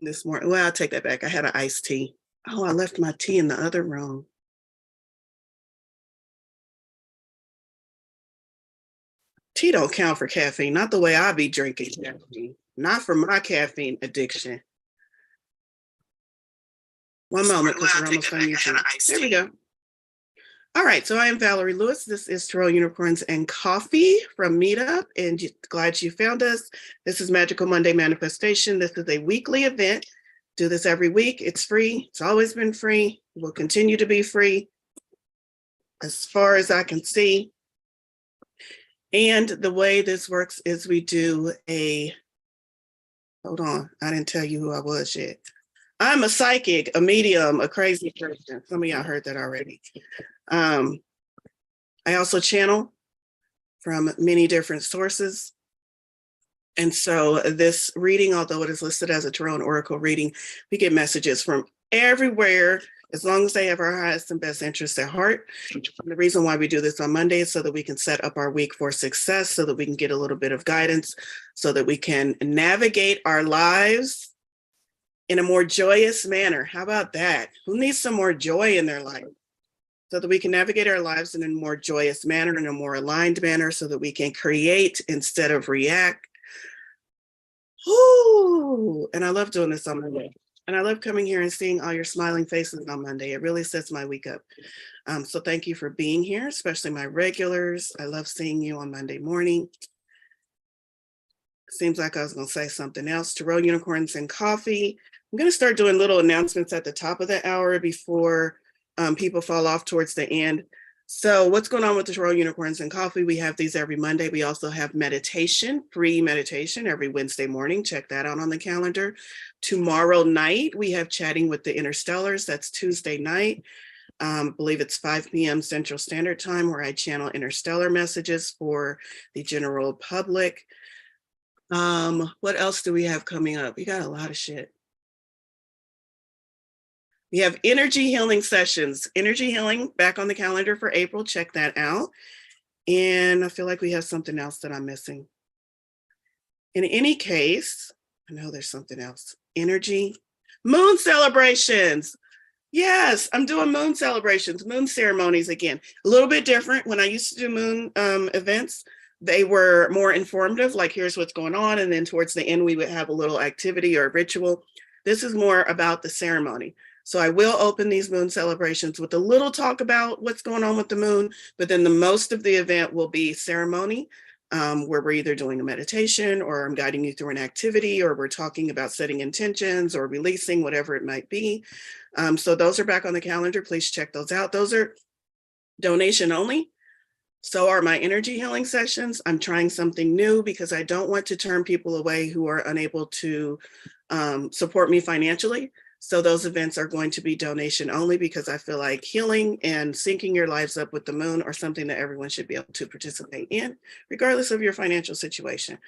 this morning. Well, I'll take that back. I had an iced tea. Oh, I left my tea in the other room. Tea don't count for caffeine, not the way I be drinking caffeine, not for my caffeine addiction. One moment, because we're almost on YouTube. There we go. All right, so I am Valorie Lewis. This is Tarot Unicorns and Coffee from Meetup, and glad you found us. This is Magical Monday Manifestation. This is a weekly event. Do this every week. It's free. It's always been free. It will continue to be free as far as I can see. And the way this works is we do a, hold on, I didn't tell you who I was yet. I'm a psychic, a medium, a crazy person. Some of y'all heard that already. I also channel from many different sources. And so this reading, although it is listed as a Tarot and Oracle reading, we get messages from everywhere, as long as they have our highest and best interests at heart. And the reason why we do this on Monday is so that we can set up our week for success, so that we can get a little bit of guidance, so that we can navigate our lives in a more joyous manner. How about that? Who needs some more joy in their life? So that we can navigate our lives in a more joyous manner, in a more aligned manner, so that we can create instead of react. Ooh, and I love doing this on Monday. And I love coming here and seeing all your smiling faces on Monday. It really sets my week up. So thank you for being here, especially my regulars. I love seeing you on Monday morning. Seems like I was going to say something else. Tarot Unicorns and Coffee. I'm going to start doing little announcements at the top of the hour before people fall off towards the end. So what's going on with the Tarot Unicorns and Coffee? We have these every Monday. We also have meditation, free meditation every Wednesday morning. Check that out on the calendar. Tomorrow night, we have Chatting with the Interstellars. That's Tuesday night. I believe it's 5 p.m. Central Standard Time, where I channel interstellar messages for the general public. What else do we have coming up? We got a lot of shit. We have energy healing sessions. Energy healing back on the calendar for April. Check that out. And I feel like we have something else that I'm missing. In any case, I know there's something else. Energy, moon celebrations. Yes, I'm doing moon celebrations, moon ceremonies again. A little bit different. When I used to do moon events, they were more informative, like here's what's going on. And then towards the end, we would have a little activity or ritual. This is more about the ceremony. So I will open these moon celebrations with a little talk about what's going on with the moon, but then the most of the event will be ceremony, where we're either doing a meditation, or I'm guiding you through an activity, or we're talking about setting intentions or releasing, whatever it might be. So those are back on the calendar. Please check those out. Those are donation only. So are my energy healing sessions. I'm trying something new because I don't want to turn people away who are unable to support me financially. So those events are going to be donation only, because I feel like healing and syncing your lives up with the moon are something that everyone should be able to participate in, regardless of your financial situation.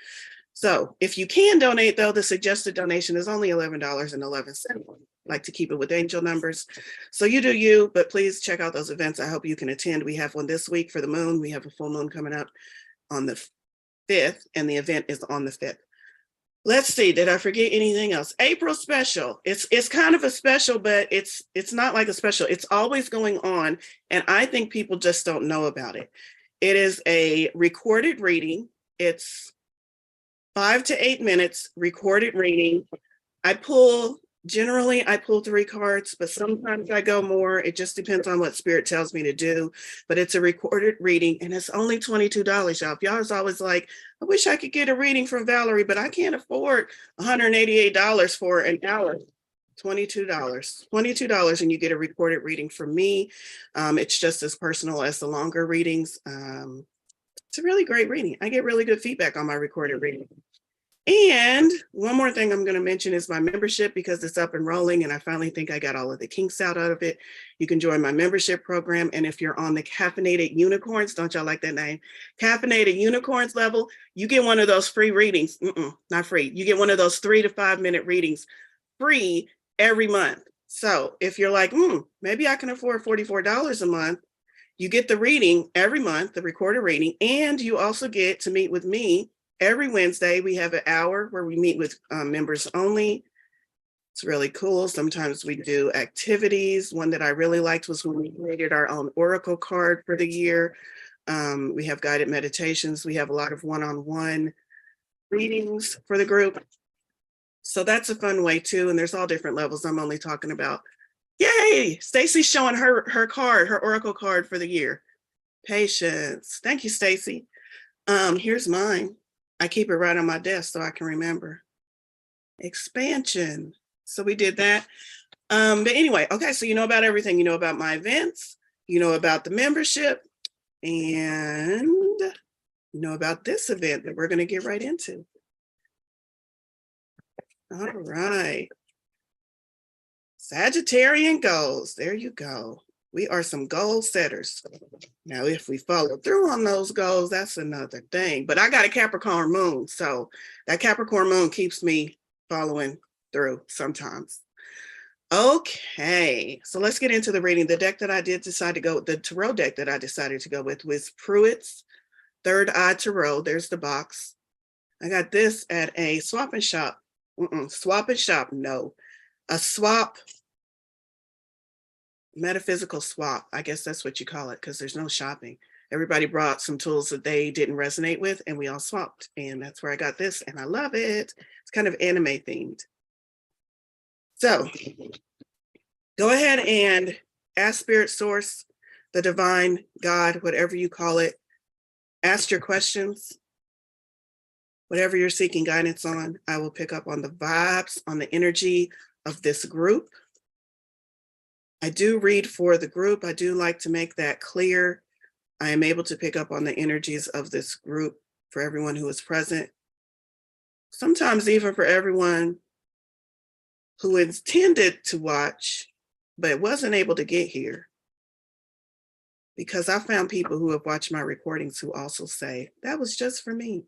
So if you can donate, though, the suggested donation is only $11.11. I like to keep it with angel numbers. So you do you, but please check out those events. I hope you can attend. We have one this week for the moon. We have a full moon coming up on the 5th, and the event is on the 5th. Let's see, did I forget anything else? April special. It's kind of a special, but it's not like a special. It's always going on, and I think people just don't know about it. It is a recorded reading. It's 5 to 8 minutes recorded reading. Generally I pull 3 cards, but sometimes I go more. It just depends on what spirit tells me to do. But it's a recorded reading, and it's only $22, y'all. If y'all is always like, I wish I could get a reading from Valorie, but I can't afford $188 for an hour. $22, and you get a recorded reading from me. It's just as personal as the longer readings. It's a really great reading. I get really good feedback on my recorded reading. And one more thing I'm going to mention is my membership, because it's up and rolling, and I finally think I got all of the kinks out of it. You can join my membership program. And if you're on the Caffeinated Unicorns, don't y'all like that name? Caffeinated Unicorns level, you get one of those free readings. Not free. You get one of those 3 to 5 minute readings free every month. So if you're like, maybe I can afford $44 a month, you get the reading every month, the recorded reading, and you also get to meet with me every Wednesday. We have an hour where we meet with members only. It's really cool. Sometimes we do activities. One that I really liked was when we created our own oracle card for the year. We have guided meditations. We have a lot of one-on-one readings for the group. So that's a fun way too. And there's all different levels. I'm only talking about, yay, Stacy's showing her card, her oracle card for the year. Patience. Thank you, Stacy. Here's mine. I keep it right on my desk so I can remember. Expansion. So we did that. But anyway, okay, so you know about everything. You know about my events, you know about the membership, and you know about this event that we're going to get right into. All right. Sagittarian goals. There you go. We are some goal setters. Now, if we follow through on those goals, that's another thing. But I got a Capricorn moon, so that Capricorn moon keeps me following through sometimes. Okay, so let's get into the reading. The deck that I did decide to go, the tarot deck that I decided to go with was Pruitt's Third Eye Tarot. There's the box. I got this at a swap and shop. Swap and shop, no. A swap, metaphysical swap. I guess that's what you call it, because there's no shopping. Everybody brought some tools that they didn't resonate with, and we all swapped. And that's where I got this, and I love it. It's kind of anime themed. So go ahead and ask Spirit Source, the divine, God, whatever you call it. Ask your questions. Whatever you're seeking guidance on, I will pick up on the vibes, on the energy of this group. I do read for the group. I do like to make that clear. I am able to pick up on the energies of this group for everyone who is present. Sometimes even for everyone who intended to watch, but wasn't able to get here. Because I found people who have watched my recordings who also say, that was just for me.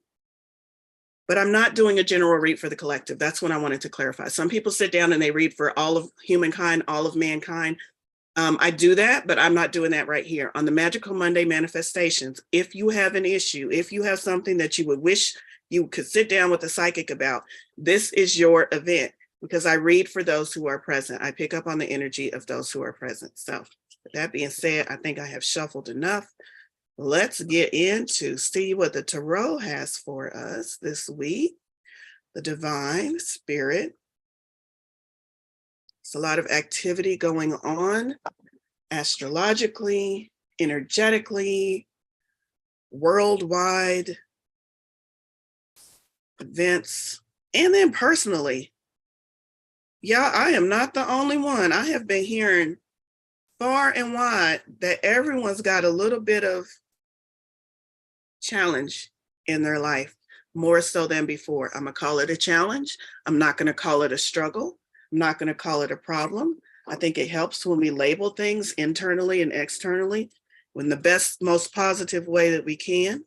But I'm not doing a general read for the collective. That's what I wanted to clarify. Some people sit down and they read for all of humankind, all of mankind. I do that, but I'm not doing that right here. On the Magical Monday manifestations, if you have an issue, if you have something that you would wish you could sit down with a psychic about, this is your event. Because I read for those who are present. I pick up on the energy of those who are present. So with that being said, I think I have shuffled enough. Let's get into see what the tarot has for us this week. The divine spirit. It's a lot of activity going on astrologically, energetically, worldwide events, and then personally. Yeah, I am not the only one. I have been hearing far and wide that everyone's got a little bit of challenge in their life, more so than before. I'm going to call it a challenge. I'm not going to call it a struggle. I'm not going to call it a problem. I think it helps when we label things internally and externally in the best, most positive way that we can.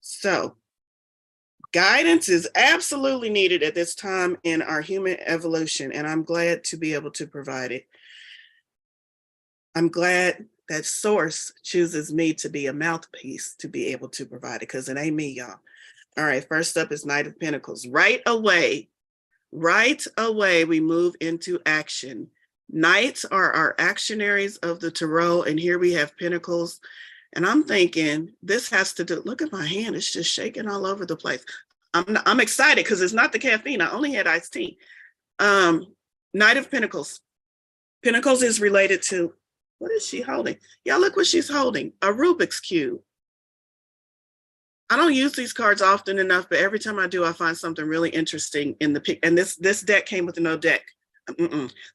So, guidance is absolutely needed at this time in our human evolution, and I'm glad to be able to provide it. I'm glad that Source chooses me to be a mouthpiece to be able to provide it, because it ain't me, y'all. All right, first up is Knight of Pentacles. Right away, we move into action. Knights are our actionaries of the tarot, and here we have Pentacles. And I'm thinking this has to do, look at my hand, it's just shaking all over the place. I'm excited because it's not the caffeine. I only had iced tea. Knight of Pentacles. Pentacles is related to, what is she holding? Y'all look what she's holding, a Rubik's Cube. I don't use these cards often enough, but every time I do, I find something really interesting in the pic. And this deck came with no deck.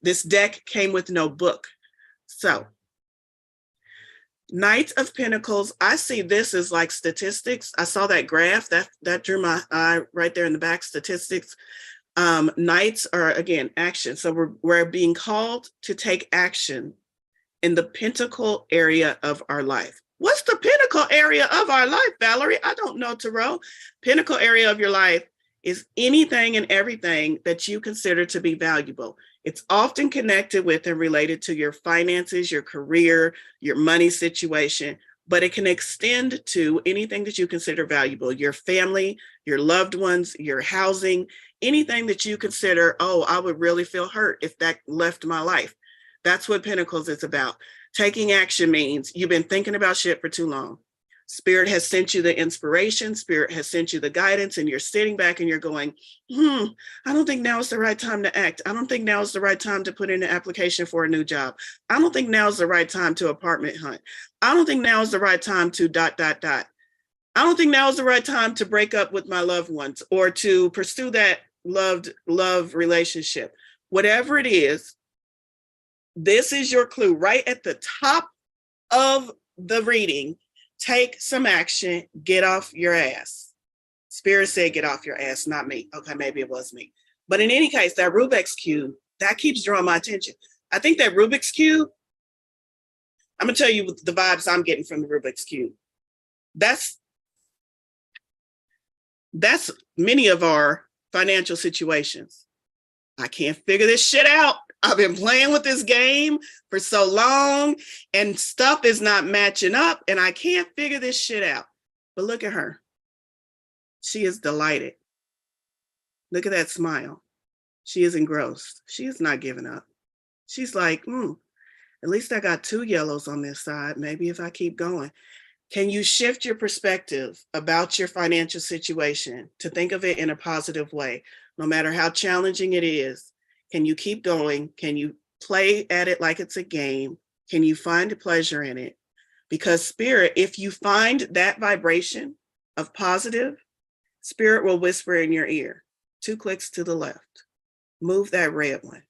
This deck came with no book. So, Knight of Pentacles, I see this as like statistics. I saw that graph, that drew my eye right there in the back, statistics. Knights are, again, action. So we're being called to take action in the pentacle area of our life. What's the pinnacle area of our life, Valorie? I don't know, Tarot. Pinnacle area of your life is anything and everything that you consider to be valuable. It's often connected with and related to your finances, your career, your money situation, but it can extend to anything that you consider valuable, your family, your loved ones, your housing, anything that you consider, oh, I would really feel hurt if that left my life. That's what Pentacles is about. Taking action means you've been thinking about shit for too long. Spirit has sent you the inspiration, Spirit has sent you the guidance, and you're sitting back and you're going, I don't think now is the right time to act. I don't think now is the right time to put in an application for a new job. I don't think now is the right time to apartment hunt. I don't think now is the right time to ... I don't think now is the right time to break up with my loved ones or to pursue that love relationship. Whatever it is, this is your clue right at the top of the reading. Take some action, get off your ass. Spirit said get off your ass, not me. Okay, maybe it was me. But in any case, that Rubik's Cube, that keeps drawing my attention. I think that Rubik's Cube, I'm gonna tell you the vibes I'm getting from the Rubik's Cube. That's many of our financial situations. I can't figure this shit out. I've been playing with this game for so long and stuff is not matching up and I can't figure this shit out. But look at her. She is delighted. Look at that smile. She is engrossed. She is not giving up. She's like, at least I got 2 yellows on this side. Maybe if I keep going. Can you shift your perspective about your financial situation to think of it in a positive way? No matter how challenging it is, can you keep going? Can you play at it like it's a game? Can you find pleasure in it? Because Spirit, if you find that vibration of positive, Spirit will whisper in your ear, 2 clicks to the left, move that red one.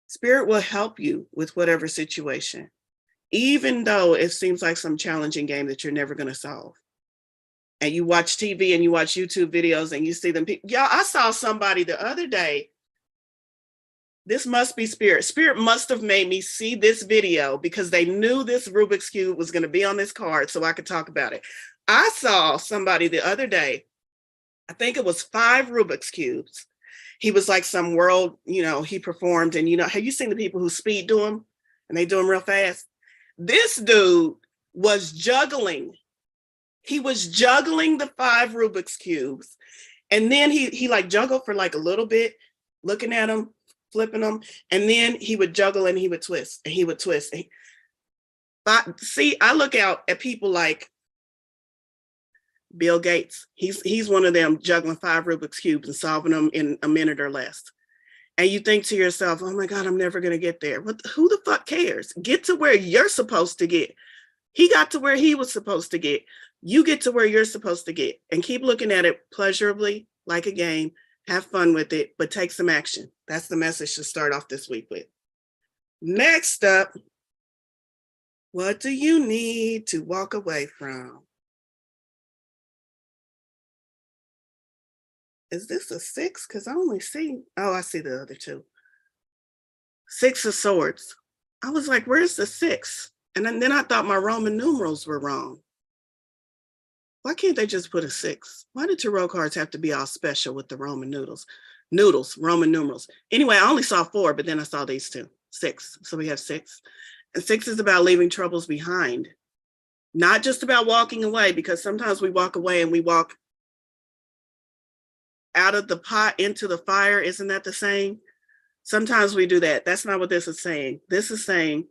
Spirit will help you with whatever situation, even though it seems like some challenging game that you're never going to solve. And you watch TV and you watch YouTube videos and you see them. Y'all, I saw somebody the other day. This must be Spirit. Spirit must have made me see this video because they knew this Rubik's Cube was going to be on this card so I could talk about it. I saw somebody the other day, I think it was 5 Rubik's Cubes. He was like some world, he performed. And, have you seen the people who speed do them and they do them real fast? This dude was juggling. He was juggling the 5 Rubik's Cubes. And then he like juggled for like a little bit, looking at them, flipping them. And then he would juggle and he would twist and he would twist. I look out at people like Bill Gates. He's one of them juggling 5 Rubik's Cubes and solving them in a minute or less. And you think to yourself, oh my God, I'm never going to get there. Who the fuck cares? Get to where you're supposed to get. He got to where he was supposed to get. You get to where you're supposed to get and keep looking at it pleasurably like a game. Have fun with it, but take some action. That's the message to start off this week with. Next up, what do you need to walk away from? Is this a 6? Because I only see, I see the other 2. 6 of Swords. I was like, where's the 6? And then I thought my Roman numerals were wrong. Why can't they just put a 6? Why do tarot cards have to be all special with the Roman Roman numerals? Anyway, I only saw 4, but then I saw these 2, 6. So we have 6. And 6 is about leaving troubles behind. Not just about walking away, because sometimes we walk away and we walk out of the pot into the fire. Isn't that the saying? Sometimes we do that. That's not what this is saying. This is saying,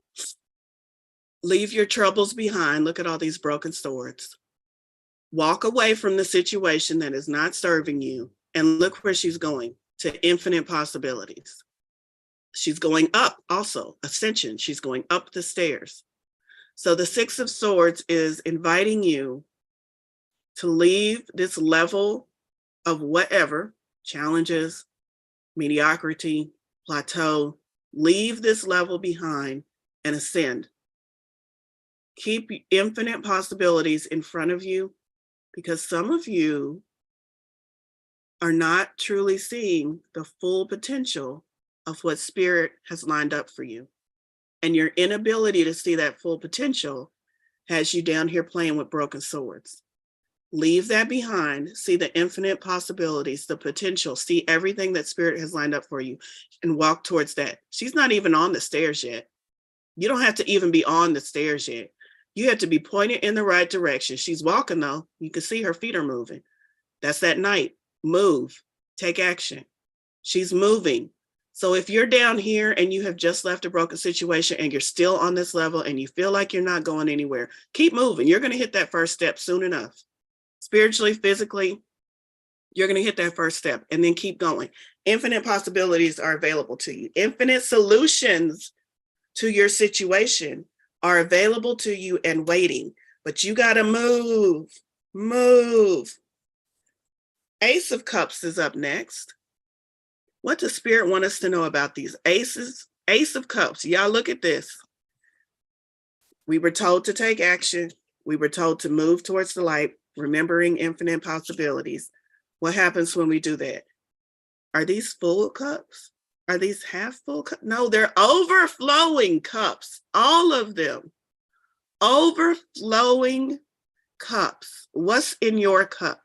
leave your troubles behind. Look at all these broken swords. Walk away from the situation that is not serving you and look where she's going, to infinite possibilities. She's going up also, ascension. She's going up the stairs. So the 6 of Swords is inviting you to leave this level of whatever, challenges, mediocrity, plateau, leave this level behind and ascend. Keep infinite possibilities in front of you, because some of you are not truly seeing the full potential of what Spirit has lined up for you. And your inability to see that full potential has you down here playing with broken swords. Leave that behind, see the infinite possibilities, the potential, see everything that Spirit has lined up for you and walk towards that. She's not even on the stairs yet. You don't have to even be on the stairs yet. You have to be pointed in the right direction. She's walking though. You can see her feet are moving. That's that night. Move, take action. She's moving. So if you're down here and you have just left a broken situation and you're still on this level and you feel like you're not going anywhere, keep moving. You're going to hit that first step soon enough. Spiritually, physically, you're going to hit that first step and then keep going. Infinite possibilities are available to you. Infinite solutions to your situation are available to you and waiting, but you got to move. Ace of Cups is up next. What does Spirit want us to know about these aces? Ace of Cups. Y'all look at this. We were told to take action. We were told to move towards the light, remembering infinite possibilities. What happens when we do that? Are these full cups? Are these half full cups? No, they're overflowing cups. All of them. Overflowing cups. What's in your cup?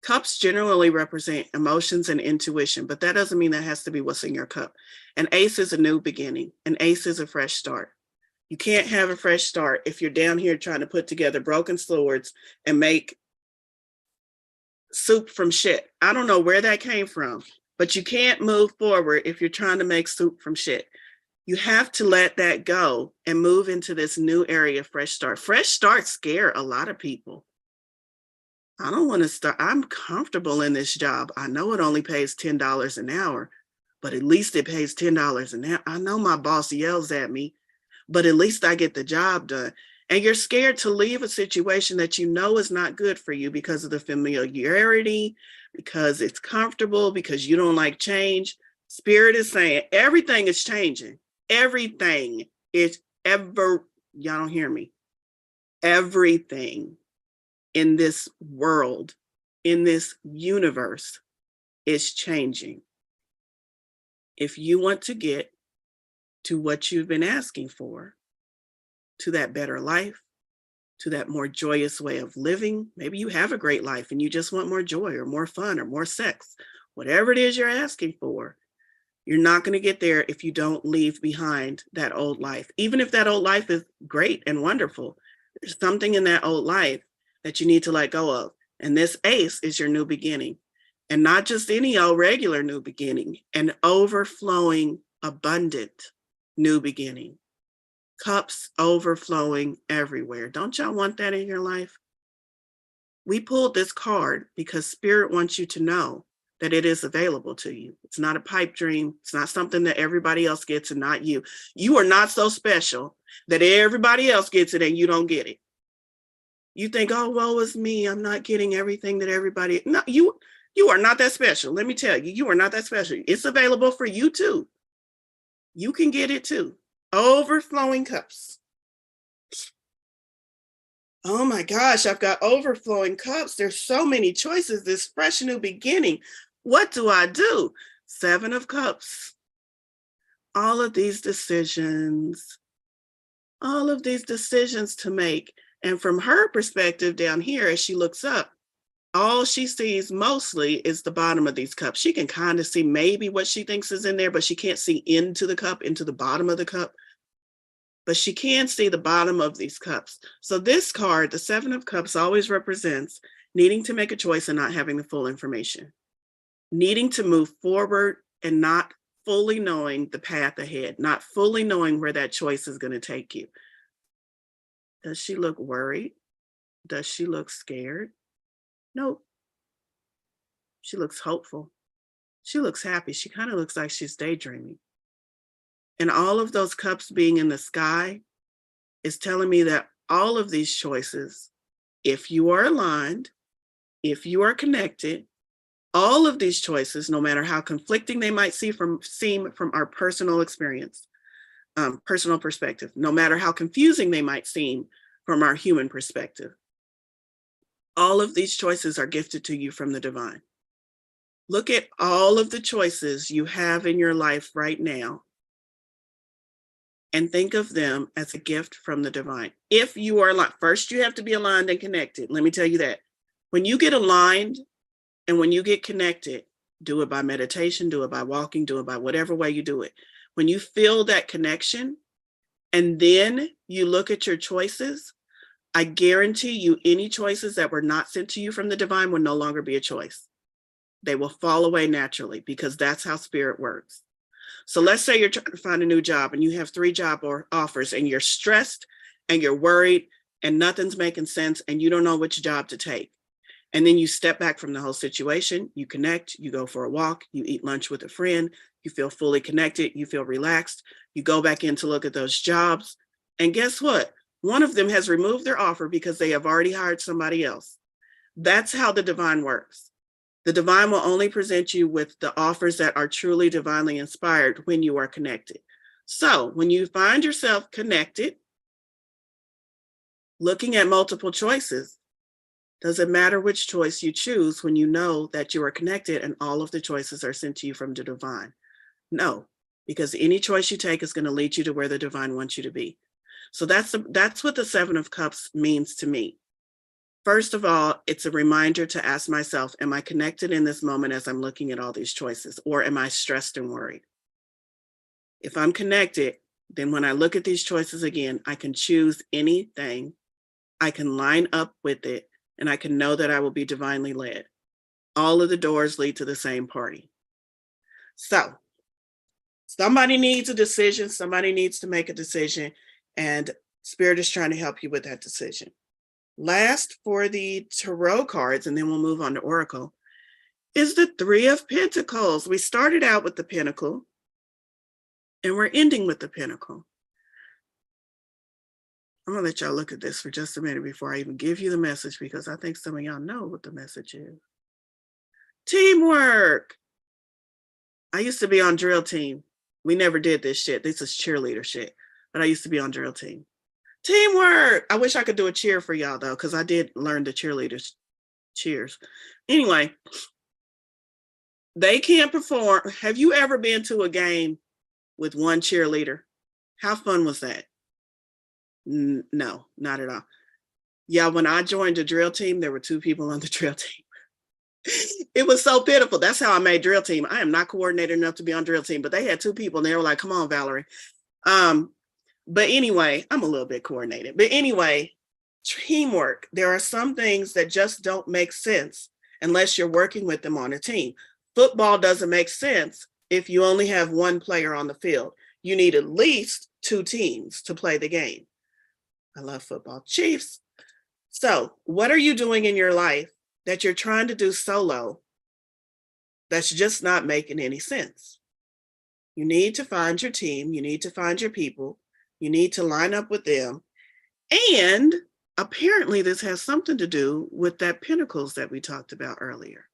Cups generally represent emotions and intuition, but that doesn't mean that has to be what's in your cup. An ace is a new beginning. An ace is a fresh start. You can't have a fresh start if you're down here trying to put together broken swords and make soup from shit. I don't know where that came from, but you can't move forward if you're trying to make soup from shit. You have to let that go and move into this new area, fresh start. Fresh starts scare a lot of people. I don't want to start. I'm comfortable in this job. I know it only pays $10 an hour, but at least it pays $10 an hour. I know my boss yells at me, but at least I get the job done. And you're scared to leave a situation that you know is not good for you because of the familiarity, because it's comfortable, because you don't like change. Spirit is saying everything is changing. Everything is y'all don't hear me. Everything in this world, in this universe, is changing. If you want to get to what you've been asking for, to that better life, to that more joyous way of living, maybe you have a great life and you just want more joy or more fun or more sex, whatever it is you're asking for, you're not going to get there if you don't leave behind that old life. Even if that old life is great and wonderful, there's something in that old life that you need to let go of. And this ace is your new beginning. And not just any old regular new beginning, an overflowing, abundant new beginning. Cups overflowing everywhere. Don't y'all want that in your life? We pulled this card because Spirit wants you to know that it is available to you. It's not a pipe dream. It's not something that everybody else gets and not you. You are not so special that everybody else gets it and you don't get it. You think, oh, woe is me. I'm not getting everything that everybody. No, you are not that special. Let me tell you, you are not that special. It's available for you too. You can get it too. Overflowing cups. Oh my gosh, I've got overflowing cups. There's so many choices. This fresh new beginning. What do I do? 7 of Cups. All of these decisions to make. And from her perspective down here, as she looks up, all she sees mostly is the bottom of these cups. She can kind of see maybe what she thinks is in there, but she can't see into the cup, into the bottom of the cup. But she can see the bottom of these cups. So this card, the 7 of Cups, always represents needing to make a choice and not having the full information. Needing to move forward and not fully knowing the path ahead, not fully knowing where that choice is going to take you. Does she look worried? Does she look scared? Nope. She looks hopeful. She looks happy. She kind of looks like she's daydreaming. And all of those cups being in the sky is telling me that all of these choices, if you are aligned, if you are connected, all of these choices, no matter how conflicting they might seem from our personal experience, personal perspective, no matter how confusing they might seem from our human perspective, all of these choices are gifted to you from the divine. Look at all of the choices you have in your life right now and think of them as a gift from the divine. If you are aligned, first you have to be aligned and connected. Let me tell you that. When you get aligned and when you get connected, do it by meditation, do it by walking, do it by whatever way you do it. When you feel that connection and then you look at your choices, I guarantee you any choices that were not sent to you from the divine will no longer be a choice. They will fall away naturally because that's how spirit works. So let's say you're trying to find a new job and you have 3 job offers and you're stressed and you're worried and nothing's making sense and you don't know which job to take. And then you step back from the whole situation, you connect, you go for a walk, you eat lunch with a friend, you feel fully connected, you feel relaxed, you go back in to look at those jobs. And guess what? One of them has removed their offer because they have already hired somebody else. That's how the divine works. The divine will only present you with the offers that are truly divinely inspired when you are connected. So when you find yourself connected, looking at multiple choices, does it matter which choice you choose when you know that you are connected and all of the choices are sent to you from the divine? No, because any choice you take is going to lead you to where the divine wants you to be. So that's what the 7 of Cups means to me. First of all, it's a reminder to ask myself, am I connected in this moment as I'm looking at all these choices, or am I stressed and worried? If I'm connected, then when I look at these choices again, I can choose anything, I can line up with it, and I can know that I will be divinely led. All of the doors lead to the same party. So somebody needs a decision, somebody needs to make a decision, and Spirit is trying to help you with that decision. Last for the tarot cards, and then we'll move on to Oracle, is the 3 of Pentacles. We started out with the Pentacle, and we're ending with the Pentacle. I'm going to let y'all look at this for just a minute before I even give you the message, because I think some of y'all know what the message is. Teamwork. I used to be on drill team. We never did this shit. This is cheerleader shit. But I used to be on drill team. Teamwork. I wish I could do a cheer for y'all, though, because I did learn the cheerleaders cheers. Anyway, they can't perform. Have you ever been to a game with one cheerleader? How fun was that? No, not at all. Yeah, when I joined the drill team, there were 2 people on the drill team. It was so pitiful. That's how I made drill team. I am not coordinated enough to be on drill team, but they had 2 people and they were like, come on, Valorie. But anyway, I'm a little bit coordinated. But anyway, teamwork. There are some things that just don't make sense unless you're working with them on a team. Football doesn't make sense if you only have 1 player on the field. You need at least 2 teams to play the game. I love football. Chiefs. So what are you doing in your life that you're trying to do solo that's just not making any sense? You need to find your team. You need to find your people. You need to line up with them. And apparently this has something to do with that Pentacles that we talked about earlier.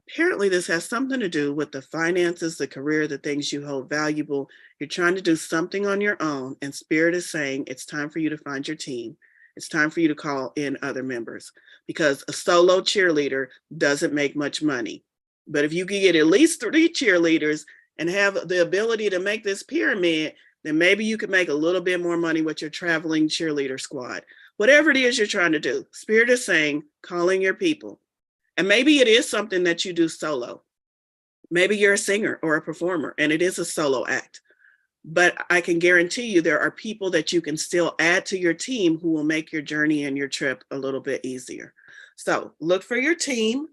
Apparently this has something to do with the finances, the career, the things you hold valuable. You're trying to do something on your own, and Spirit is saying it's time for you to find your team. It's time for you to call in other members, because a solo cheerleader doesn't make much money. But if you can get at least 3 cheerleaders and have the ability to make this pyramid, then maybe you could make a little bit more money with your traveling cheerleader squad. Whatever it is you're trying to do, Spirit is saying, calling your people. And maybe it is something that you do solo. Maybe you're a singer or a performer and it is a solo act. But I can guarantee you there are people that you can still add to your team who will make your journey and your trip a little bit easier. So look for your team,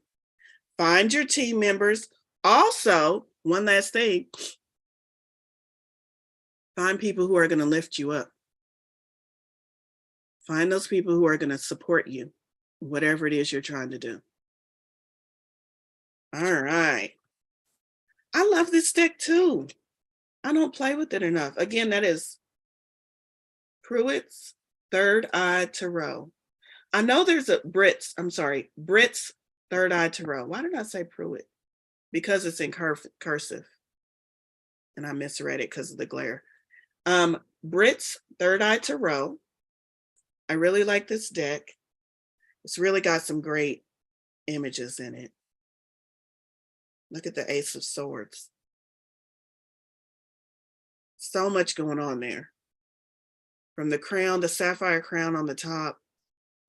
find your team members. Also, one last thing, find people who are going to lift you up. Find those people who are going to support you, whatever it is you're trying to do. All right. I love this deck too. I don't play with it enough. Again, that is Pruitt's Third Eye Tarot. I know there's a Brit's Third Eye Tarot. Why did I say Pruitt? Because it's in cursive. And I misread it because of the glare. Brit's Third Eye Tarot. I really like this deck. It's really got some great images in it. Look at the Ace of Swords. So much going on there. From the crown, the sapphire crown on the top,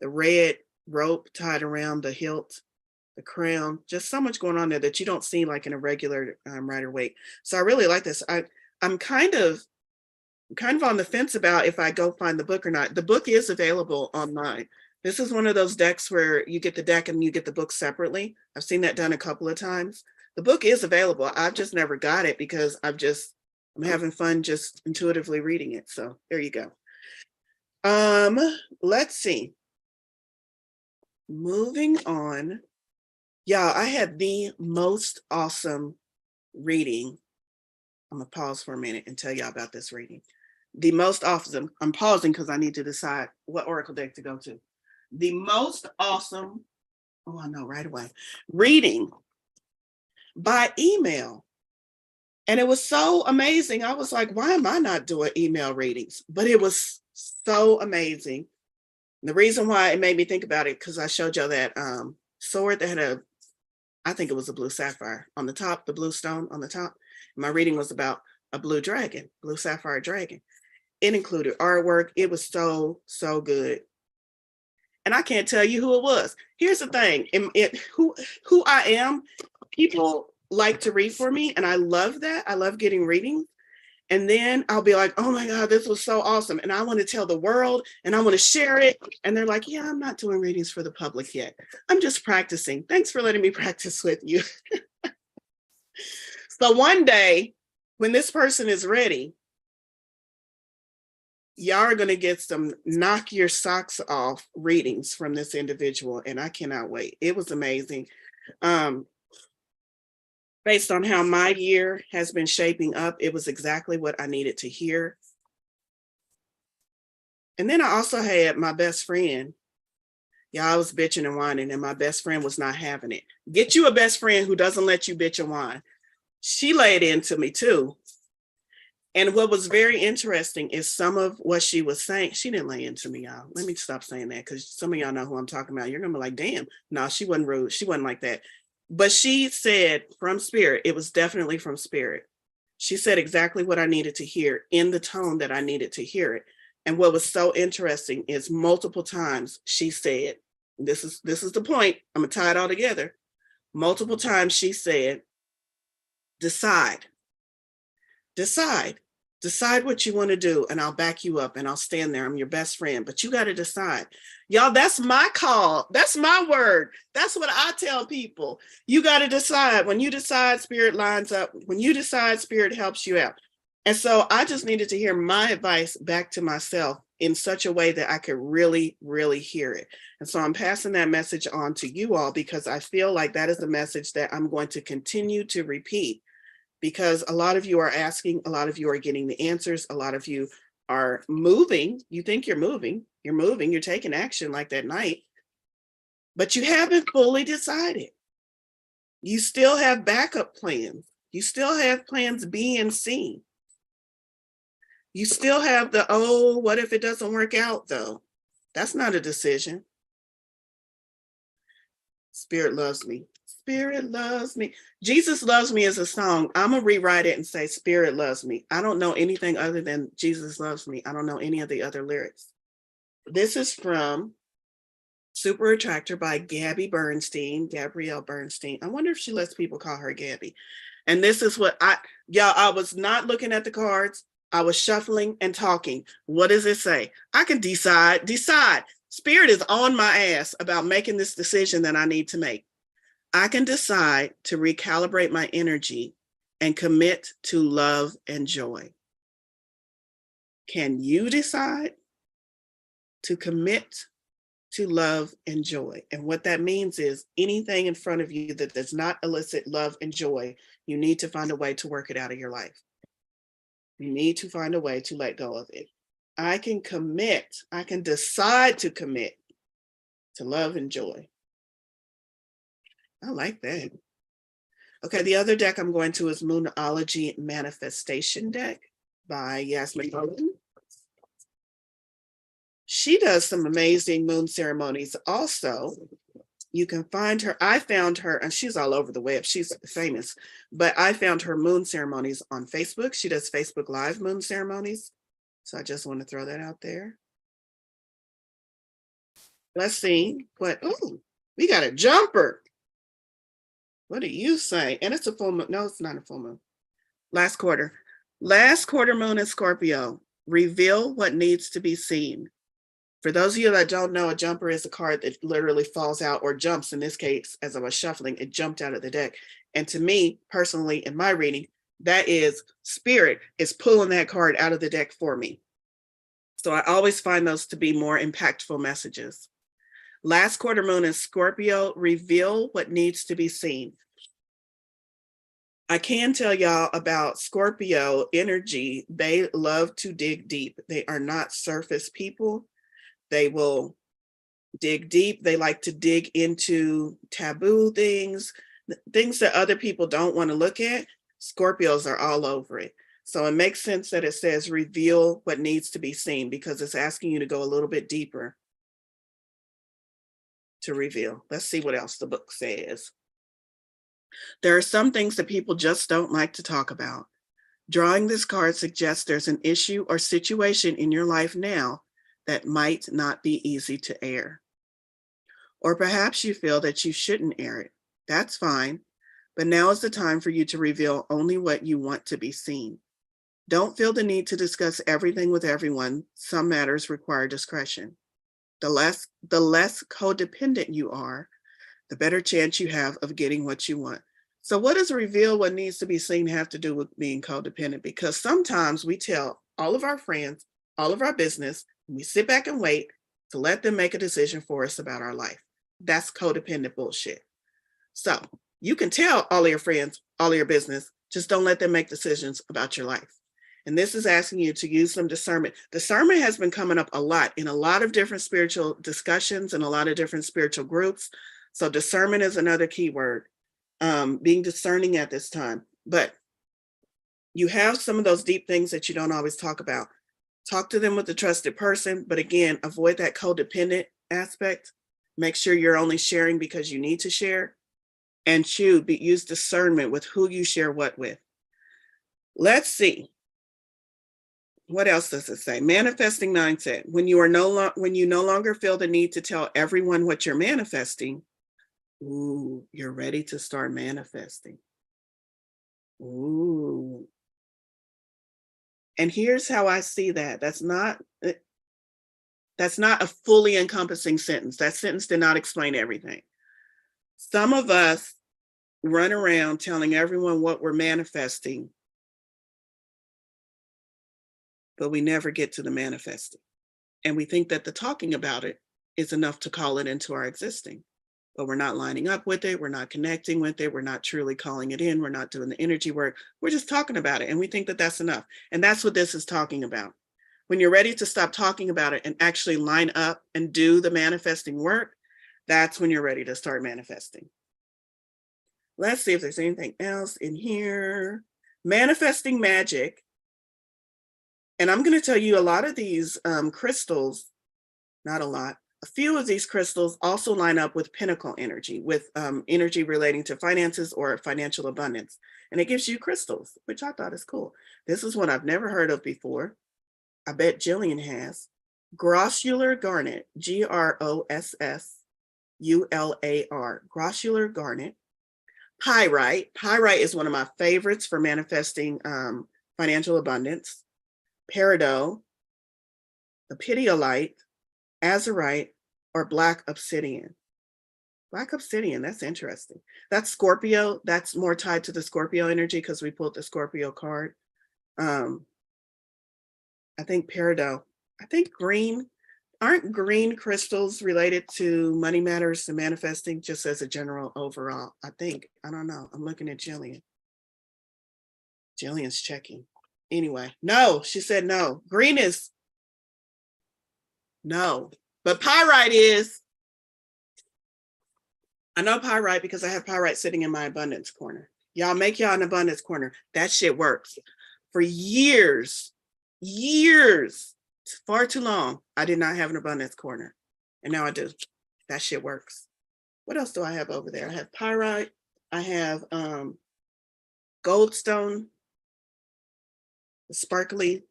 the red rope tied around the hilt, the crown, just so much going on there that you don't see like in a regular Rider-Waite. So I really like this. I'm kind of on the fence about if I go find the book or not. The book is available online. This is one of those decks where you get the deck and you get the book separately. I've seen that done a couple of times. The book is available. I've just never got it because I'm having fun just intuitively reading it. So there you go. Let's see. Moving on. Yeah, I had the most awesome reading. I'm gonna pause for a minute and tell y'all about this reading. The most awesome, I'm pausing because I need to decide what Oracle deck to go to. The most awesome, oh, I know right away, reading by email. And it was so amazing. I was like, why am I not doing email readings? But it was so amazing. And the reason why it made me think about it, because I showed y'all that sword that had I think it was a blue sapphire on the top, the blue stone on the top. My reading was about a blue dragon, blue sapphire dragon. It included artwork. It was so, so good. And I can't tell you who it was. Here's the thing, who I am, people like to read for me, and I love that. I love getting readings. And then I'll be like, oh my God, this was so awesome. And I want to tell the world and I want to share it. And they're like, yeah, I'm not doing readings for the public yet. I'm just practicing. Thanks for letting me practice with you. So one day when this person is ready, y'all are going to get some knock your socks off readings from this individual. And I cannot wait. It was amazing. Based on how my year has been shaping up, it was exactly what I needed to hear. And then I also had my best friend. Yeah, I was bitching and whining, and my best friend was not having it. Get you a best friend who doesn't let you bitch and whine. She laid into me too. And what was very interesting is some of what she was saying. She didn't lay into me, y'all. Let me stop saying that because some of y'all know who I'm talking about. You're going to be like, damn. No, she wasn't rude. She wasn't like that. But she said from spirit, it was definitely from spirit. She said exactly what I needed to hear in the tone that I needed to hear it. And what was so interesting is multiple times she said, this is the point. I'm gonna tie it all together. Multiple times she said, decide what you want to do, and I'll back you up and I'll stand there. I'm your best friend, but you got to decide. Y'all, that's my call. That's my word. That's what I tell people. You got to decide. When you decide, spirit lines up. When you decide, spirit helps you out. And so I just needed to hear my advice back to myself in such a way that I could really, really hear it. And so I'm passing that message on to you all because I feel like that is a message that I'm going to continue to repeat, because a lot of you are asking, a lot of you are getting the answers, a lot of you are moving. You think you're moving, you're taking action like that night, but you haven't fully decided. You still have backup plans. You still have plans B and C. You still have the, oh, what if it doesn't work out though? That's not a decision. Spirit loves me. Spirit loves me. Jesus loves me is a song. I'm going to rewrite it and say, Spirit loves me. I don't know anything other than Jesus loves me. I don't know any of the other lyrics. This is from Super Attractor by Gabrielle Bernstein. I wonder if she lets people call her Gabby. And this is what I was not looking at the cards. I was shuffling and talking. What does it say? I can decide. Spirit is on my ass about making this decision that I need to make. I can decide to recalibrate my energy and commit to love and joy. Can you decide to commit to love and joy? And what that means is anything in front of you that does not elicit love and joy, you need to find a way to work it out of your life. You need to find a way to let go of it. I can decide to commit to love and joy. I like that. Okay, the other deck I'm going to is Moonology Manifestation deck by Yasmin Golden. She does some amazing moon ceremonies also. You can find her. I found her, and she's all over the web. She's famous, but I found her moon ceremonies on Facebook. She does Facebook Live moon ceremonies. So I just want to throw that out there. Let's see what, oh, we got a jumper. What do you say? And it's a full moon. No, it's not a full moon. Last quarter moon in Scorpio. Reveal what needs to be seen. For those of you that don't know, a jumper is a card that literally falls out or jumps. In this case, as I was shuffling, it jumped out of the deck. And to me, personally, in my reading, that is spirit is pulling that card out of the deck for me. So I always find those to be more impactful messages. Last quarter moon in Scorpio, reveal what needs to be seen. I can tell y'all about Scorpio energy. They love to dig deep. They are not surface people. They will dig deep. They like to dig into taboo things, things that other people don't want to look at. Scorpios are all over it. So it makes sense that it says reveal what needs to be seen, because it's asking you to go a little bit deeper to reveal. Let's see what else the book says. There are some things that people just don't like to talk about. Drawing this card suggests there's an issue or situation in your life now that might not be easy to air. Or perhaps you feel that you shouldn't air it. That's fine, but now is the time for you to reveal only what you want to be seen. Don't feel the need to discuss everything with everyone. Some matters require discretion. The less codependent you are, the better chance you have of getting what you want. So what does reveal what needs to be seen have to do with being codependent? Because sometimes we tell all of our friends, all of our business, and we sit back and wait to let them make a decision for us about our life. That's codependent bullshit. So you can tell all of your friends, all of your business, just don't let them make decisions about your life. And this is asking you to use some discernment. Discernment has been coming up a lot in a lot of different spiritual discussions and a lot of different spiritual groups. So discernment is another key word, being discerning at this time. But you have some of those deep things that you don't always talk about. Talk to them with a trusted person, but again, avoid that codependent aspect. Make sure you're only sharing because you need to share, and use discernment with who you share what with. Let's see. What else does it say? Manifesting mindset. When you no longer feel the need to tell everyone what you're manifesting, ooh, you're ready to start manifesting. Ooh. And here's how I see that. That's not a fully encompassing sentence. That sentence did not explain everything. Some of us run around telling everyone what we're manifesting, but we never get to the manifesting. And we think that the talking about it is enough to call it into our existing. But we're not lining up with it. We're not connecting with it. We're not truly calling it in. We're not doing the energy work. We're just talking about it. And we think that that's enough. And that's what this is talking about. When you're ready to stop talking about it and actually line up and do the manifesting work, that's when you're ready to start manifesting. Let's see if there's anything else in here. Manifesting magic. And I'm going to tell you a lot of these crystals, not a lot, a few of these crystals also line up with pinnacle energy, with energy relating to finances or financial abundance. And it gives you crystals, which I thought is cool. This is one I've never heard of before. I bet Jillian has. Grossular garnet, Grossular, grossular garnet. Pyrite. Pyrite is one of my favorites for manifesting financial abundance. Peridot, epidolite, azurite, or black obsidian. Black obsidian, that's interesting. That's Scorpio. That's more tied to the Scorpio energy because we pulled the Scorpio card. I think peridot. I think green. Aren't green crystals related to money matters and manifesting, just as a general overall? I think. I don't know. I'm looking at Jillian. Jillian's checking. Anyway, no, she said no. Green is no, but pyrite is. I know pyrite because I have pyrite sitting in my abundance corner. Y'all make y'all an abundance corner. That shit works. For years, far too long, I did not have an abundance corner. And now I do. That shit works. What else do I have over there? I have pyrite. I have goldstone, sparkly.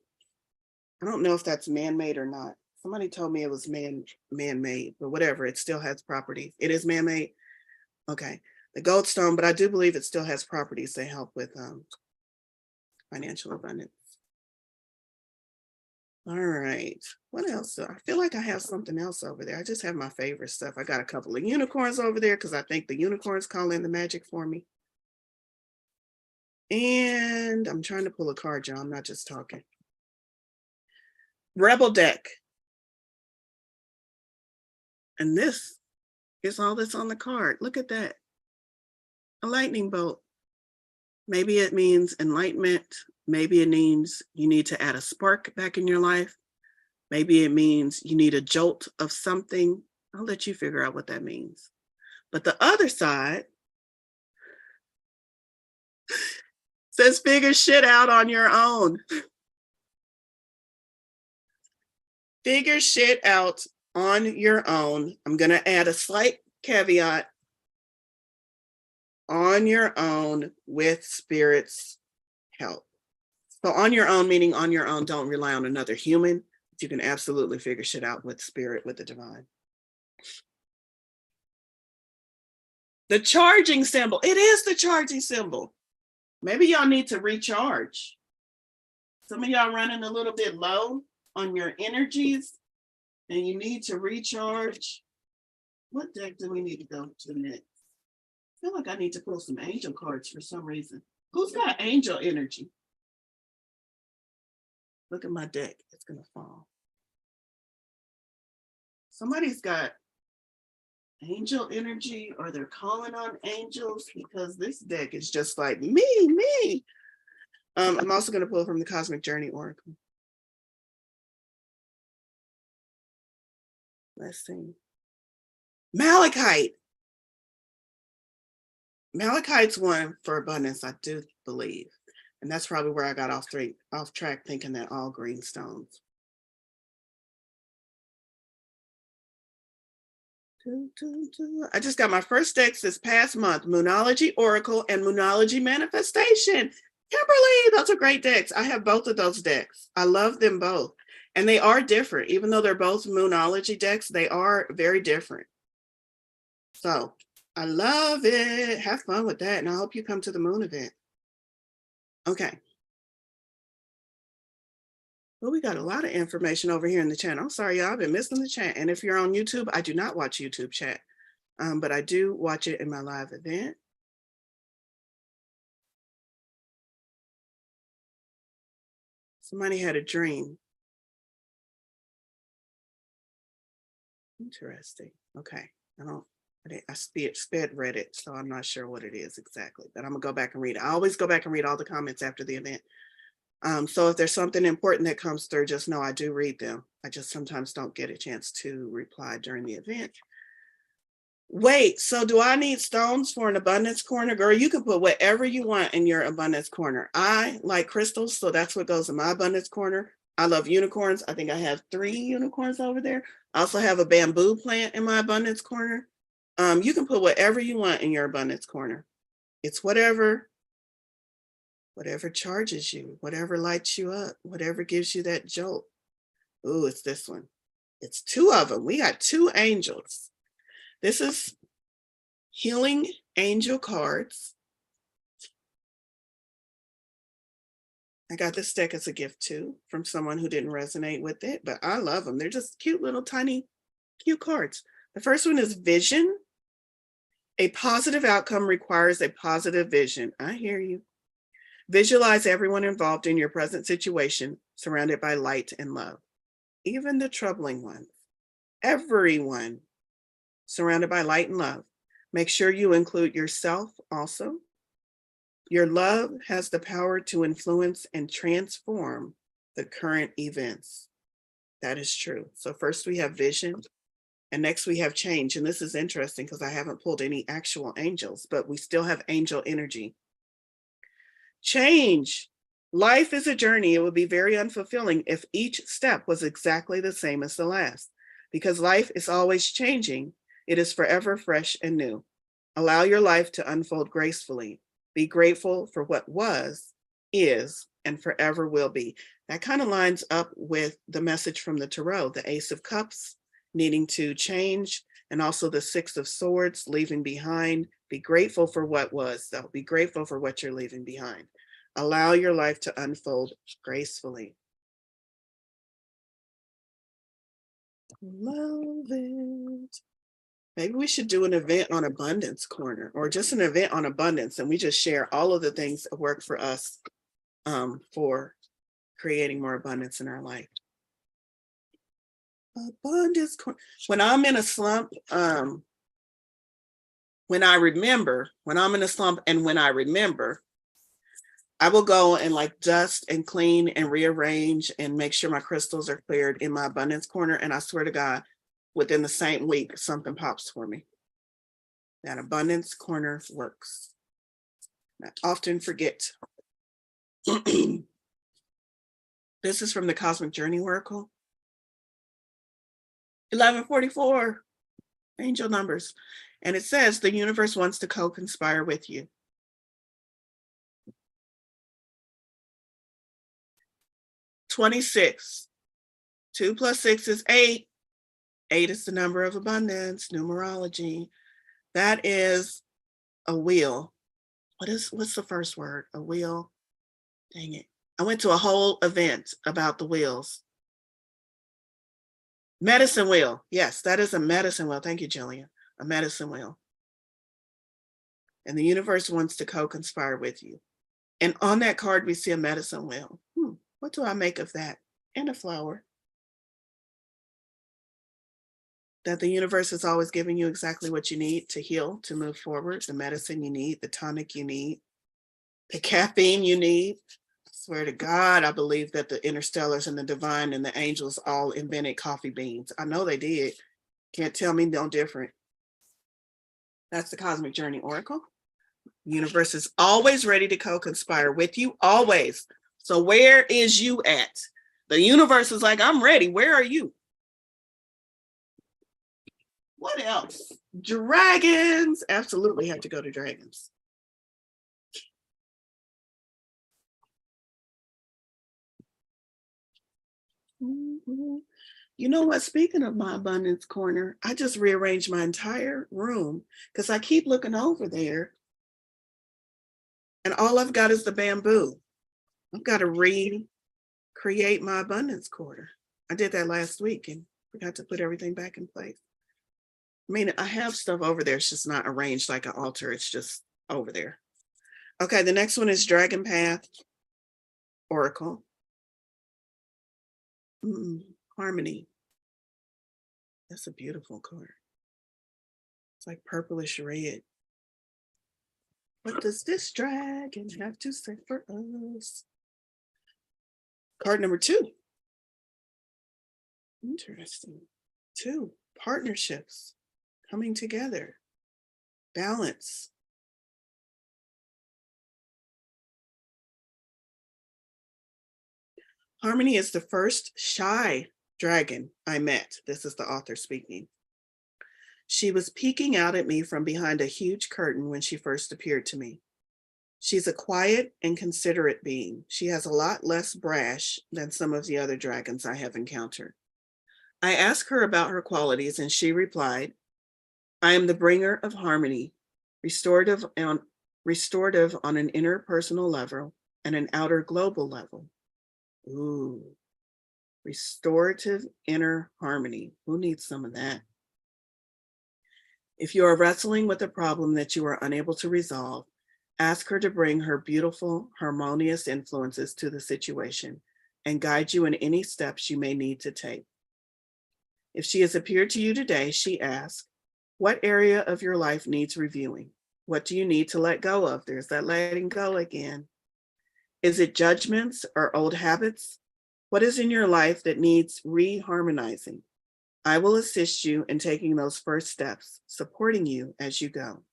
I don't know if that's man-made or not. Somebody told me it was man-made, but whatever, it still has properties. It is man-made. Okay, the goldstone, but I do believe it still has properties that help with financial abundance. All right. What else? I feel like I have something else over there. I just have my favorite stuff. I got a couple of unicorns over there because I think the unicorns call in the magic for me. And I'm trying to pull a card, y'all. I'm not just talking. Rebel deck. And this is all that's on the card. Look at that. A lightning bolt. Maybe it means enlightenment. Maybe it means you need to add a spark back in your life. Maybe it means you need a jolt of something. I'll let you figure out what that means. But the other side says figure shit out on your own. Figure shit out on your own. I'm going to add a slight caveat. On your own with spirit's help. So on your own, meaning on your own, don't rely on another human. You can absolutely figure shit out with spirit, with the divine. The charging symbol. It is the charging symbol. Maybe y'all need to recharge. Some of y'all running a little bit low on your energies and you need to recharge. What deck do we need to go to next? I feel like I need to pull some angel cards for some reason. Who's got angel energy? Look at my deck. It's going to fall. Somebody's got angel energy or they're calling on angels because this deck is just like me. I'm also going to pull from the Cosmic Journey Oracle. Let's see. Malachite. Malachite's one for abundance, I do believe. And that's probably where I got off track thinking that all green stones. I just got my first decks this past month, Moonology Oracle and Moonology Manifestation. Kimberly, those are great decks. I have both of those decks. I love them both. And they are different. Even though they're both Moonology decks, they are very different. So I love it. Have fun with that. And I hope you come to the moon event. Okay. Well, we got a lot of information over here in the chat. I'm sorry, y'all. I've been missing the chat. And if you're on YouTube, I do not watch YouTube chat, but I do watch it in my live event. Somebody had a dream. Interesting. Okay. I sped read it, so I'm not sure what it is exactly, but I'm gonna go back and read it. I always go back and read all the comments after the event. So if there's something important that comes through, just know I do read them. I just sometimes don't get a chance to reply during the event. Wait, so do I need stones for an abundance corner? Girl, you can put whatever you want in your abundance corner. I like crystals, so that's what goes in my abundance corner. I love unicorns. I think I have 3 unicorns over there. I also have a bamboo plant in my abundance corner. You can put whatever you want in your abundance corner. It's whatever charges you, whatever lights you up, whatever gives you that jolt. Ooh, it's this one. It's 2 of them. We got 2 angels. This is healing angel cards. I got this deck as a gift too from someone who didn't resonate with it, but I love them. They're just cute little tiny, cute cards. The first one is vision. A positive outcome requires a positive vision. I hear you. Visualize everyone involved in your present situation, surrounded by light and love. Even the troubling ones. Everyone surrounded by light and love. Make sure you include yourself also. Your love has the power to influence and transform the current events. That is true. So first we have vision, and next we have change. And this is interesting because I haven't pulled any actual angels, but we still have angel energy. Change. Life is a journey. It would be very unfulfilling if each step was exactly the same as the last. Because life is always changing, it is forever fresh and new. Allow your life to unfold gracefully. Be grateful for what was, is, and forever will be. That kind of lines up with the message from the Tarot, the Ace of Cups, needing to change, and also the 6 of Swords, leaving behind. Be grateful for what was, though. Be grateful for what you're leaving behind. Allow your life to unfold gracefully. Love it. Maybe we should do an event on Abundance Corner, or just an event on abundance, and we just share all of the things that work for us for creating more abundance in our life. Abundance Corner. When I'm in a slump, when I'm in a slump and when I remember, I will go and like dust and clean and rearrange and make sure my crystals are cleared in my abundance corner. And I swear to God, within the same week, something pops for me. That abundance corner works. I often forget. This is from the Cosmic Journey Oracle. 1144, angel numbers. And it says the universe wants to co-conspire with you. 26. 2 plus 6 is 8. 8 is the number of abundance, numerology. That is a wheel. What's the first word? A wheel. Dang it. I went to a whole event about the wheels. Medicine wheel. Yes, that is a medicine wheel. Thank you, Jillian. A medicine wheel. And the universe wants to co-conspire with you. And on that card, we see a medicine wheel. What do I make of that? And a flower. That the universe is always giving you exactly what you need to heal, to move forward, the medicine you need, the tonic you need, the caffeine you need. I swear to God, I believe that the interstellars and the divine and the angels all invented coffee beans. I know they did. Can't tell me no different. That's the Cosmic Journey Oracle. The universe is always ready to co-conspire with you, always. So where is you at? The universe is like, I'm ready. Where are you? What else? Dragons. Absolutely have to go to dragons. You know what? Speaking of my abundance corner, I just rearranged my entire room because I keep looking over there and all I've got is the bamboo. I've got to recreate my abundance corner. I did that last week and forgot to put everything back in place. I mean, I have stuff over there. It's just not arranged like an altar. It's just over there. Okay, the next one is Dragon Path Oracle. Harmony. That's a beautiful card. It's like purplish red. What does this dragon have to say for us? Card number 2. Interesting. 2, partnerships coming together, balance. Harmony is the first shy dragon I met. This is the author speaking. She was peeking out at me from behind a huge curtain when she first appeared to me. She's a quiet and considerate being. She has a lot less brash than some of the other dragons I have encountered. I asked her about her qualities and she replied, I am the bringer of harmony, restorative on an interpersonal level and an outer global level. Ooh, restorative inner harmony. Who needs some of that? If you are wrestling with a problem that you are unable to resolve, ask her to bring her beautiful, harmonious influences to the situation and guide you in any steps you may need to take. If she has appeared to you today, she asks, what area of your life needs reviewing? What do you need to let go of? There's that letting go again. Is it judgments or old habits? What is in your life that needs reharmonizing? I will assist you in taking those first steps, supporting you as you go.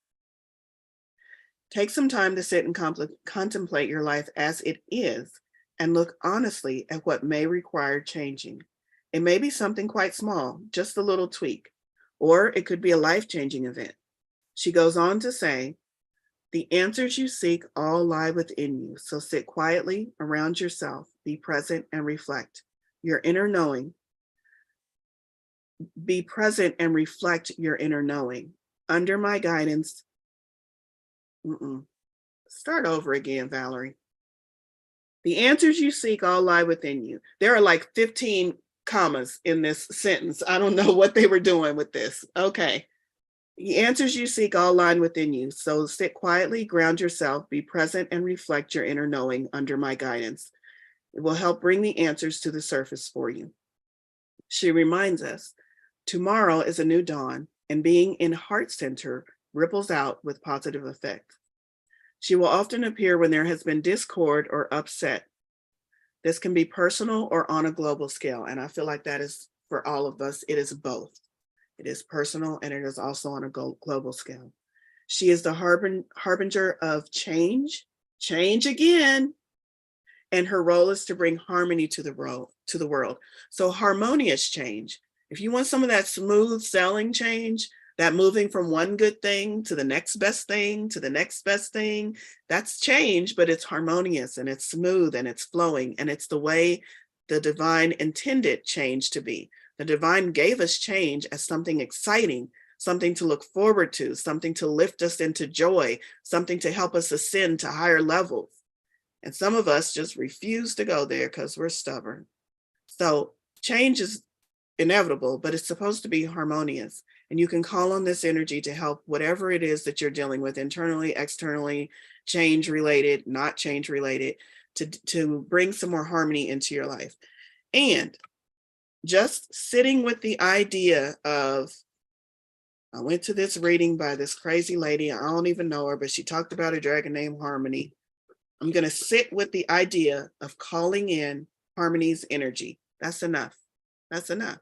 Take some time to sit and contemplate your life as it is and look honestly at what may require changing. It may be something quite small, just a little tweak, or it could be a life-changing event. She goes on to say, the answers you seek all lie within you, so sit quietly around yourself, be present and reflect your inner knowing. Be present and reflect your inner knowing. Under my guidance, Start over again, Valorie. The answers you seek all lie within you. There are like 15 commas in this sentence. I don't know what they were doing with this. Okay. The answers you seek all lie within you. So sit quietly, ground yourself, be present, and reflect your inner knowing under my guidance. It will help bring the answers to the surface for you. She reminds us tomorrow is a new dawn, and being in heart center ripples out with positive effect. She will often appear when there has been discord or upset. This can be personal or on a global scale. And I feel like that is for all of us, it is both. It is personal and it is also on a global scale. She is the harbinger of change again. And her role is to bring harmony to the world. So harmonious change. If you want some of that smooth sailing change, that moving from one good thing to the next best thing to the next best thing, that's change, but it's harmonious and it's smooth and it's flowing. And it's the way the divine intended change to be. The divine gave us change as something exciting, something to look forward to, something to lift us into joy, something to help us ascend to higher levels. And some of us just refuse to go there because we're stubborn. So change is inevitable, but it's supposed to be harmonious. And you can call on this energy to help whatever it is that you're dealing with internally, externally, change related, not change related, to bring some more harmony into your life. And just sitting with the idea of, I went to this reading by this crazy lady. I don't even know her, but she talked about a dragon named Harmony. I'm going to sit with the idea of calling in Harmony's energy. That's enough. That's enough.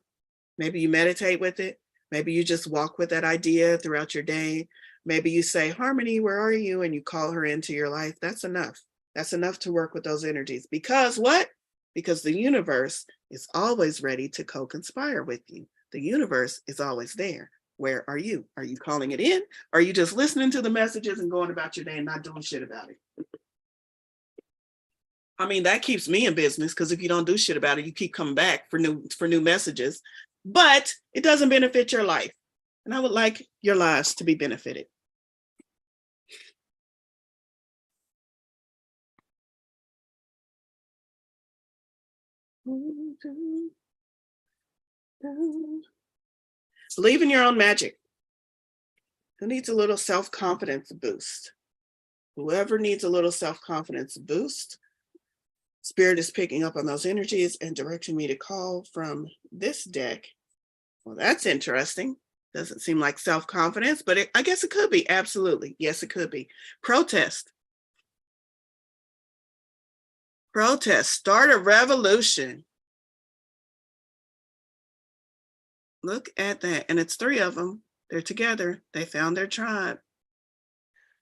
Maybe you meditate with it. Maybe you just walk with that idea throughout your day. Maybe you say, Harmony, where are you? And you call her into your life. That's enough. That's enough to work with those energies. Because what? Because the universe is always ready to co-conspire with you. The universe is always there. Where are you? Are you calling it in? Or are you just listening to the messages and going about your day and not doing shit about it? I mean, that keeps me in business, because if you don't do shit about it, you keep coming back for new messages, but it doesn't benefit your life. And I would like your lives to be benefited. Believe in your own magic. Who needs a little self-confidence boost? Whoever needs a little self-confidence boost, Spirit is picking up on those energies and directing me to call from this deck. Well, that's interesting. Doesn't seem like self-confidence, but I guess it could be. Absolutely. Yes, it could be. Protest. Protest. Start a revolution. Look at that. And it's 3 of them. They're together. They found their tribe.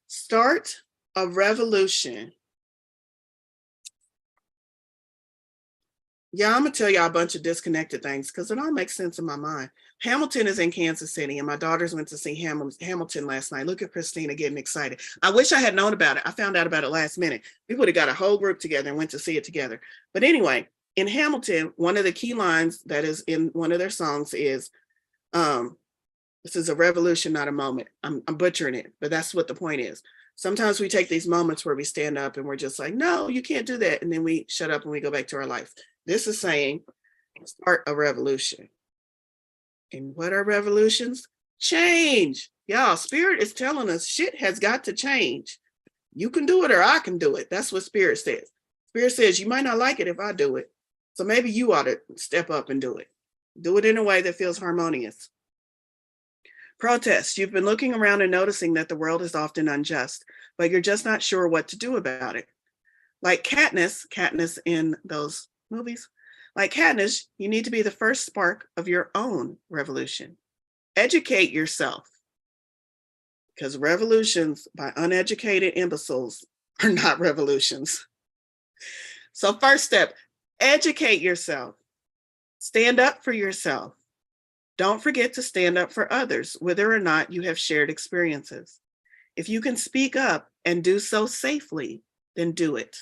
Start a revolution. Yeah, I'm going to tell y'all a bunch of disconnected things because it all makes sense in my mind. Hamilton is in Kansas City, and my daughters went to see Hamilton last night. Look at Christina getting excited. I wish I had known about it. I found out about it last minute. We would have got a whole group together and went to see it together. But anyway, in Hamilton, one of the key lines that is in one of their songs is, this is a revolution, not a moment. I'm butchering it, but that's what the point is. Sometimes we take these moments where we stand up and we're just like, no, you can't do that. And then we shut up and we go back to our life. This is saying, start a revolution. And what are revolutions? Change. Y'all, Spirit is telling us shit has got to change. You can do it or I can do it. That's what Spirit says. Spirit says, you might not like it if I do it. So maybe you ought to step up and do it. Do it in a way that feels harmonious. Protest. You've been looking around and noticing that the world is often unjust, but you're just not sure what to do about it. Like Katniss in those movies, like Katniss, you need to be the first spark of your own revolution. Educate yourself, because revolutions by uneducated imbeciles are not revolutions. So first step, educate yourself. Stand up for yourself. Don't forget to stand up for others, whether or not you have shared experiences. If you can speak up and do so safely, then do it.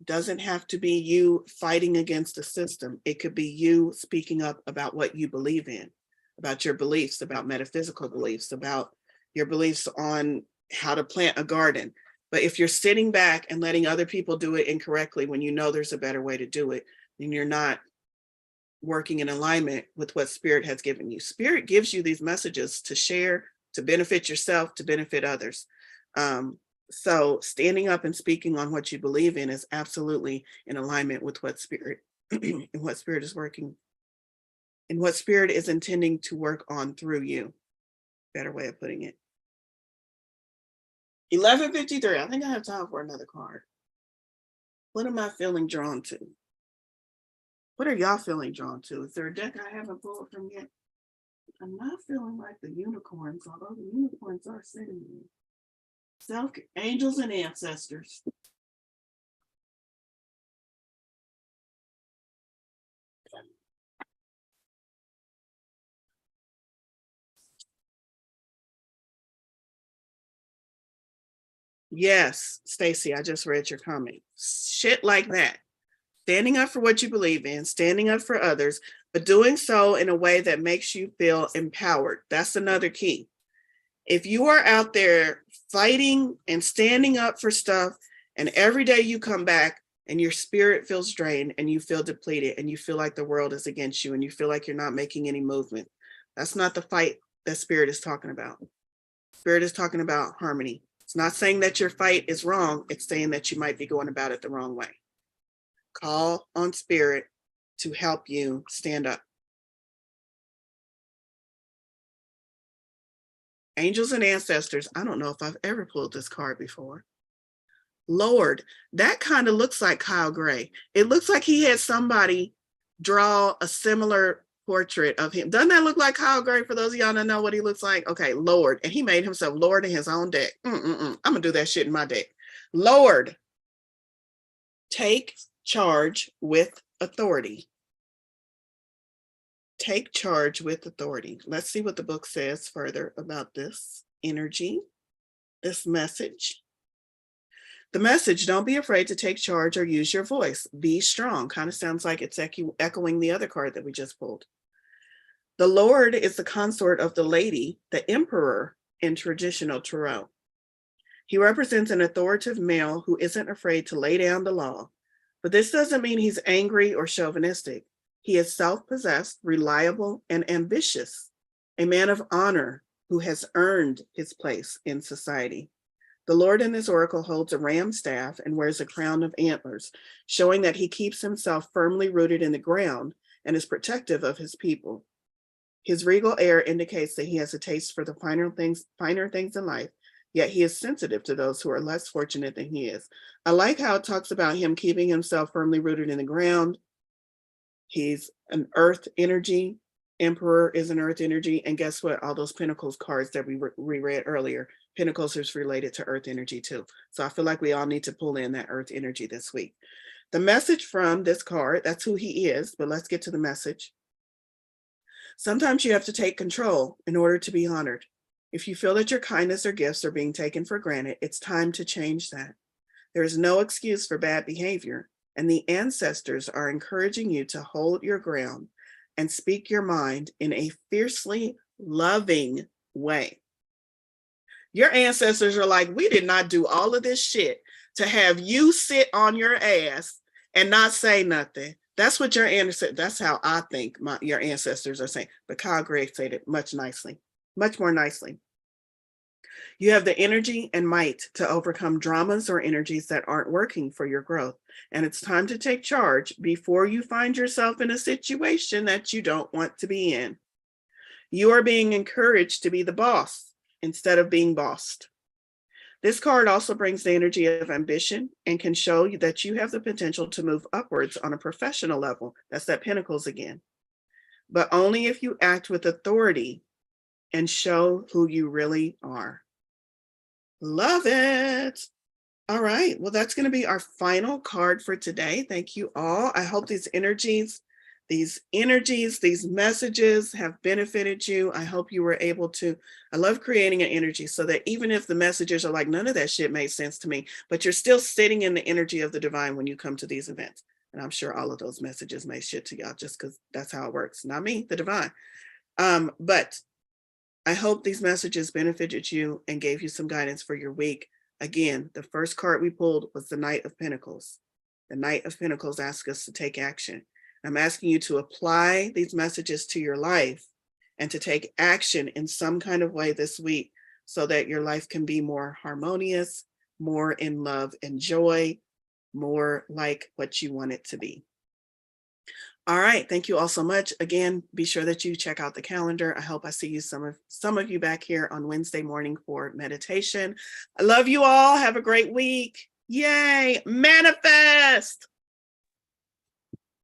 It doesn't have to be you fighting against the system. It could be you speaking up about what you believe in, about your beliefs, about metaphysical beliefs, about your beliefs on how to plant a garden. But if you're sitting back and letting other people do it incorrectly when you know there's a better way to do it, then you're not working in alignment with what Spirit has given you. Spirit gives you these messages to share, to benefit yourself, to benefit others. So standing up and speaking on what you believe in is absolutely in alignment with what Spirit and what Spirit is working and what Spirit is intending to work on through you. Better way of putting it. 11:53. I think I have time for another card. What am I feeling drawn to? What are y'all feeling drawn to? Is there a deck I haven't pulled from yet? I'm not feeling like the unicorns, although the unicorns are sitting here. Self, angels, and ancestors. Yes, Stacy, I just read your comment. Shit like that. Standing up for what you believe in, standing up for others, but doing so in a way that makes you feel empowered. That's another key. If you are out there fighting and standing up for stuff, and every day you come back and your spirit feels drained and you feel depleted and you feel like the world is against you and you feel like you're not making any movement, that's not the fight that Spirit is talking about. Spirit is talking about harmony. It's not saying that your fight is wrong. It's saying that you might be going about it the wrong way. Call on Spirit to help you stand up. Angels and ancestors. I don't know if I've ever pulled this card before. Lord, that kind of looks like Kyle Gray. It looks like he had somebody draw a similar portrait of him. Doesn't that look like Kyle Gray for those of y'all that know what he looks like? Okay, Lord. And he made himself Lord in his own deck. I'm going to do that shit in my deck. Lord, take charge with authority. Take charge with authority. Let's see what the book says further about this energy, this message. The message, don't be afraid to take charge or use your voice. Be strong. Kind of sounds like it's echoing the other card that we just pulled. The Lord is the consort of the lady, the emperor in traditional tarot. He represents an authoritative male who isn't afraid to lay down the law. But this doesn't mean he's angry or chauvinistic. He is self-possessed, reliable, and ambitious, a man of honor who has earned his place in society. The Lord in this oracle holds a ram staff and wears a crown of antlers, showing that he keeps himself firmly rooted in the ground and is protective of his people. His regal air indicates that he has a taste for the finer things in life, yet he is sensitive to those who are less fortunate than he is. I like how it talks about him keeping himself firmly rooted in the ground. He's an earth energy. Emperor is an earth energy. And guess what? All those Pentacles cards that we reread earlier, Pentacles is related to earth energy too. So I feel like we all need to pull in that earth energy this week. The message from this card, that's who he is, but let's get to the message. Sometimes you have to take control in order to be honored. If you feel that your kindness or gifts are being taken for granted, it's time to change that. There is no excuse for bad behavior, and the ancestors are encouraging you to hold your ground and speak your mind in a fiercely loving way. Your ancestors are like, we did not do all of this shit to have you sit on your ass and not say nothing. That's what your ancestors, that's how I think your ancestors are saying. But Kyle Gray said it much more nicely. You have the energy and might to overcome dramas or energies that aren't working for your growth. And it's time to take charge before you find yourself in a situation that you don't want to be in. You are being encouraged to be the boss instead of being bossed. This card also brings the energy of ambition and can show you that you have the potential to move upwards on a professional level. That's that Pentacles again. But only if you act with authority and show who you really are. Love it. All right. Well, that's going to be our final card for today. Thank you all. I hope these messages have benefited you. I hope you were able to, I love creating an energy so that even if the messages are like, none of that shit made sense to me, but you're still sitting in the energy of the divine when you come to these events. And I'm sure all of those messages made shit to y'all just because that's how it works. Not me, the divine. But I hope these messages benefited you and gave you some guidance for your week. Again, the first card we pulled was the Knight of Pentacles. The Knight of Pentacles asks us to take action. I'm asking you to apply these messages to your life and to take action in some kind of way this week so that your life can be more harmonious, more in love and joy, more like what you want it to be. All right, thank you all so much. Again, be sure that you check out the calendar. I hope I see you some of you back here on Wednesday morning for meditation. I love you all. Have a great week. Yay, manifest.